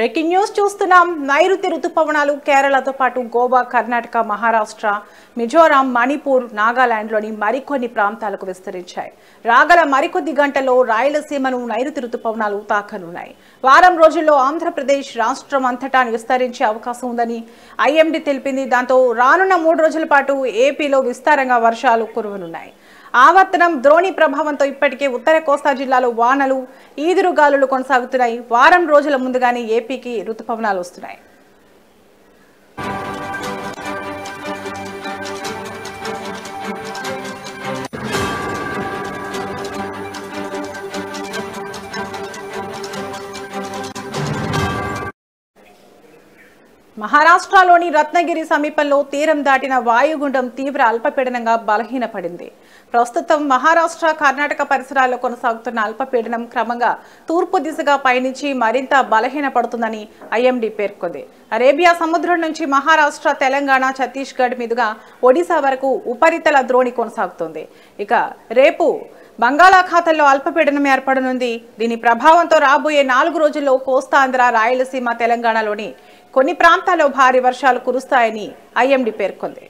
Breaking news చూస్తున్నాం. నైరుతి రుతుపవనాలు కేరళతో పాటు గోవా, కర్ణాటక, మహారాష్ట్ర, మిజోరాం, మణిపూర్, నాగాలాండ్లోని మరికొన్ని ప్రాంతాలకు విస్తరించాయి. రాగల మరికొద్ది గంటల్లో రాయలసీమను నైరుతి రుతుపవనాలు తాకనున్నాయి. వారం రోజుల్లో ఆంధ్రప్రదేశ్ రాష్ట్రం అంతటా విస్తరించే అవకాశం ఉందని ఐఎండీ తెలిపింది. దాంతో రానున్న 3 రోజుల పాటు ఏపీలో విస్తారంగా వర్షాలు కురవనున్నాయి. ఆవర్తనం ద్రోణి ప్రభావంతో ఇప్పటికే ఉత్తర కోస్తా జిల్లాలో వానలు, ఈదురుగాలులు కొనసాగుతున్నాయి. వారం రోజుల ముందుగానే ఏపీకి రుతుపవనాలు వస్తున్నాయి. మహారాష్ట్రలోని రత్నగిరి సమీపంలో తీరం దాటిన వాయుగుండం తీవ్ర అల్పపీడనంగా బలహీనపడింది. ప్రస్తుతం మహారాష్ట్ర, కర్ణాటక పరిసరాల్లో కొనసాగుతున్న అల్పపీడనం క్రమంగా తూర్పు దిశగా పయనించి మరింత బలహీనపడుతుందని ఐఎండీ పేర్కొంది. అరేబియా సముద్రం నుంచి మహారాష్ట్ర, తెలంగాణ, ఛత్తీస్గఢ్ మీదుగా ఒడిశా వరకు ఉపరితల ద్రోణి కొనసాగుతోంది. ఇక రేపు బంగాళాఖాతంలో అల్పపీడనం ఏర్పడనుంది. దీని ప్రభావంతో రాబోయే 4 రోజుల్లో కోస్తాంధ్ర, రాయలసీమ, తెలంగాణలోని కొన్ని ప్రాంతాల్లో భారీ వర్షాలు కురుస్తాయని ఐఎండీ పేర్కొంది.